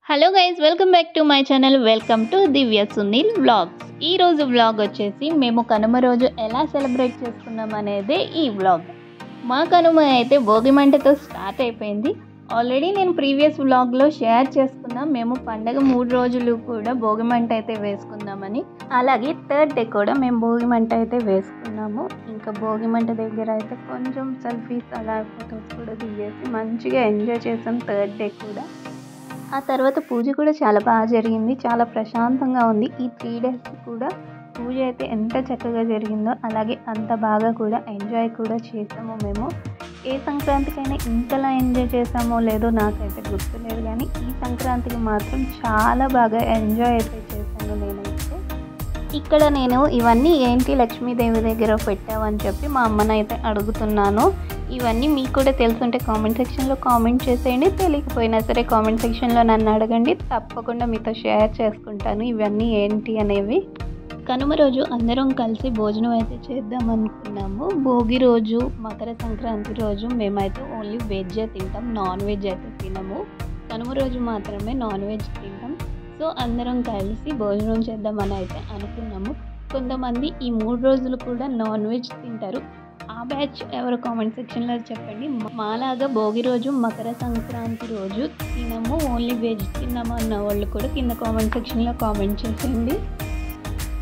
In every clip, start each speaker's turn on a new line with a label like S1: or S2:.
S1: Hello guys, welcome back to my channel. Welcome to Divya Sunil vlogs. ఈ రోజు vlog వచ్చేసి మేము కనుమ రోజు ఎలా సెలబ్రేట్ చేసుకున్నాం అనేదే ఈ వ్లాగ్. మా కనుమ అయితే భోగి మంటతో స్టార్ట్ అయిపోయింది. ఆల్రెడీ నేను ప్రీవియస్ వ్లాగ్లో షేర్ చేసుకున్నాం. మేము పండగ 3 రోజులు కూడా భోగి మంట అయితే వేసుకుందామని. అలాగే థర్డ్ డే కూడా మేము భోగి మంట అయితే వేసుకున్నాము. ఇంకా భోగి మంట దగ్గర అయితే కొంచెం సెల్ఫీస్ అలా ఫొటోస్ కూడా దిగేసి మంచిగా ఎంజాయ్ చేసాం థర్డ్ డే కూడా. ఆ తర్వాత పూజ కూడా చాలా బాగా జరిగింది, చాలా ప్రశాంతంగా ఉంది. ఈ 3 డేస్ కూడా పూజ అయితే ఎంత చక్కగా జరిగిందో అలాగే అంత బాగా కూడా ఎంజాయ్ కూడా చేసాము. మేము ఏ సంక్రాంతికైనా ఇంతలా ఎంజాయ్ చేసామో లేదో నాకైతే గుర్తులేదు, కానీ ఈ సంక్రాంతికి మాత్రం చాలా బాగా ఎంజాయ్ అయితే చేశాను నేనైతే. ఇక్కడ నేను ఇవన్నీ ఏంటి లక్ష్మీదేవి దగ్గర పెట్టావని చెప్పి మా అమ్మనైతే అడుగుతున్నాను. ఇవన్నీ మీకు కూడా తెలుసుంటే కామెంట్ సెక్షన్లో కామెంట్ చేసేయండి, తెలియకపోయినా సరే కామెంట్ సెక్షన్లో నన్ను అడగండి, తప్పకుండా మీతో షేర్ చేసుకుంటాను ఇవన్నీ ఏంటి అనేవి. కనుమ రోజు అందరం కలిసి భోజనం అయితే చేద్దాం అనుకున్నాము. భోగి రోజు, మకర సంక్రాంతి రోజు మేమైతే ఓన్లీ వెజ్ తింటాం, నాన్ వెజ్ అయితే తినము. కనుమ రోజు మాత్రమే నాన్ వెజ్ తింటాం. సో అందరం కలిసి భోజనం చేద్దామని అయితే అనుకున్నాము. కొంతమంది ఈ 3 రోజులు కూడా నాన్ వెజ్ తింటారు. ఆ బ్యాచ్ ఎవరు కామెంట్ సెక్షన్లో చెప్పండి. మాలాగా భోగి రోజు, మకర సంక్రాంతి రోజు తినము, ఓన్లీ వెజ్ తిన్నాము అన్న వాళ్ళు కూడా కింద కామెంట్ సెక్షన్లో కామెంట్ చేసేయండి.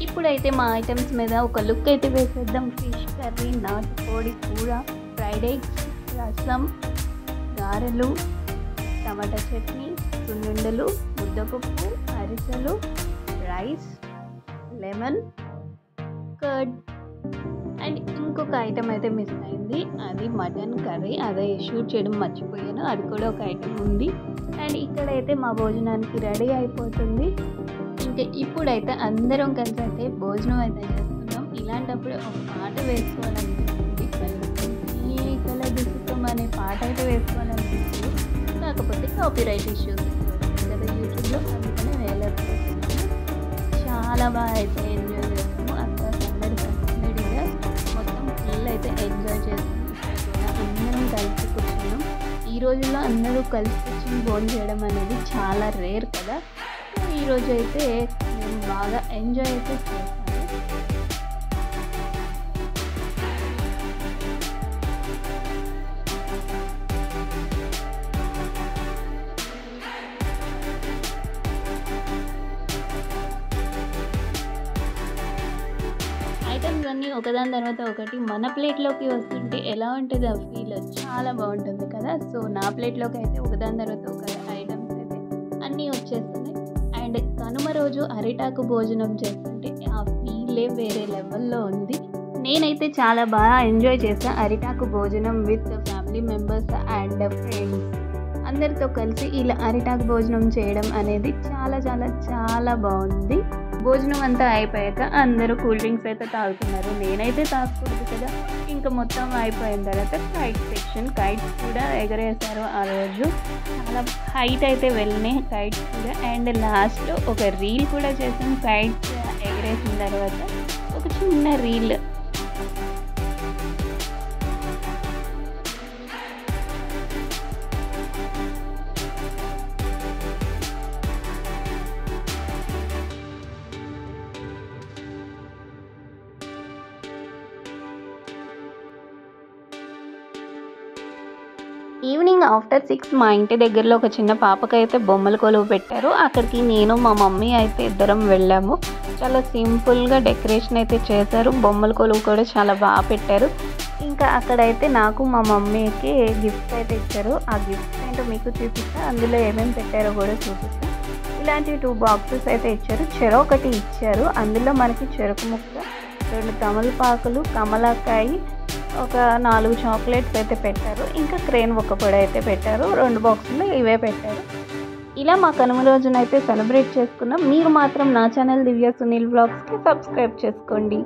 S1: ఇప్పుడైతే మా ఐటమ్స్ మీద ఒక లుక్ అయితే వేసేద్దాం. ఫిష్ కర్రీ, నాటుకోడి కూర, ఫ్రైడ్ ఎగ్స్, రసం, గారెలు, టమాటా చట్నీ, సున్నుండలు, ముద్దపప్పు, అరిసెలు, రైస్, లెమన్, కర్డ్ అండ్ ఇంకొక ఐటమ్ అయితే మిస్ అయింది, అది మటన్ కర్రీ. అదే షూట్ చేయడం మర్చిపోయాను, అది కూడా ఒక ఐటమ్ ఉంది. అండ్ ఇక్కడైతే మా భోజనానికి రెడీ అయిపోతుంది. ఇంకా ఇప్పుడైతే అందరం కలిసి అయితే భోజనం అయితే చేస్తున్నాం. ఇలాంటప్పుడు ఒక పాట వేసుకోవాలనిపిస్తుంది, కల దుఃఖం అనే పాట అయితే వేసుకోవాలనిపిస్తుంది. కాకపోతే కాపీరైట్ ఇష్యూస్ కదా యూట్యూబ్లో, అందుకనే వేయలేకపోతున్నాము. చాలా బాగా అయితే ఎంజాయ్ చేస్తాము. అంతా సందడిగా మొత్తం ఫుల్ అయితే ఎంజాయ్ చేస్తాము. అందరం కలిసి కూర్చున్నాం. ఈ రోజుల్లో అందరూ కలిసి కూర్చొని భోజనం చేయడం అనేది చాలా రేర్ కదా. సో ఈరోజు అయితే నేను బాగా ఎంజాయ్ అయితే చేస్తాను. ఐటమ్స్ అన్నీ ఒకదాని తర్వాత ఒకటి మన ప్లేట్లోకి వస్తుంటే ఎలా ఉంటుంది ఆ ఫీల్, చాలా బాగుంటుంది కదా. సో నా ప్లేట్లోకి అయితే ఒకదాని తర్వాత ఒక ఐటమ్స్ అయితే అన్నీ వచ్చేస్తున్నాయి. అండ్ కనుమ రోజు అరిటాకు భోజనం చేస్తుంటే ఆ ఫీలే వేరే లెవెల్లో ఉంది. నేనైతే చాలా బాగా ఎంజాయ్ చేశాను అరిటాకు భోజనం with family members and friends అందరితో కలిసి ఇలా అరిటాకు భోజనం చేయడం అనేది చాలా చాలా చాలా బాగుంది. భోజనం అంతా అయిపోయాక అందరూ కూల్ డ్రింక్స్ అయితే తాగుతున్నారు. నేనైతే తాగకూడదు కదా. ఇంకా మొత్తం అయిపోయిన తర్వాత కైట్ సెక్షన్, కైట్స్ కూడా ఎగరేసారు ఆ రోజు. చాలా హైట్ అయితే వెళ్ళినాయి కైట్స్ కూడా. అండ్ లాస్ట్లో ఒక రీల్ కూడా చేసాం కైట్స్ ఎగరేసిన తర్వాత, ఒక చిన్న రీల్. ఈవినింగ్ ఆఫ్టర్ 6 మా ఇంటి దగ్గరలో ఒక చిన్న పాపకైతే బొమ్మల కొలువు పెట్టారు. అక్కడికి నేను మా మమ్మీ అయితే ఇద్దరం వెళ్ళాము. చాలా సింపుల్గా డెకరేషన్ అయితే చేశారు. బొమ్మల కొలువు కూడా చాలా బాగా పెట్టారు. ఇంకా అక్కడైతే నాకు మా మమ్మీకి గిఫ్ట్స్ అయితే ఇచ్చారు. ఆ గిఫ్ట్స్ ఏంటో మీకు చూపిస్తా, అందులో ఏమేమి పెట్టారో కూడా చూపిస్తా. ఇలాంటివి 2 బాక్సెస్ అయితే ఇచ్చారు. చెరొకటి ఇచ్చారు. అందులో మనకి చెరుకు ముక్క, 2 తమలపాకులు, కమలాకాయ, ఒక 4 చాక్లెట్స్ అయితే పెట్టారు. ఇంకా క్రేన్ ఒక పొడి అయితే పెట్టారు. 2 బాక్సుల్లో ఇవే పెట్టారు. ఇలా మా కనుమ రోజునైతే సెలబ్రేట్ చేసుకున్నాం. మీరు మాత్రం నా ఛానల్ దివ్య సునీల్ వ్లాగ్స్కి సబ్స్క్రైబ్ చేసుకోండి.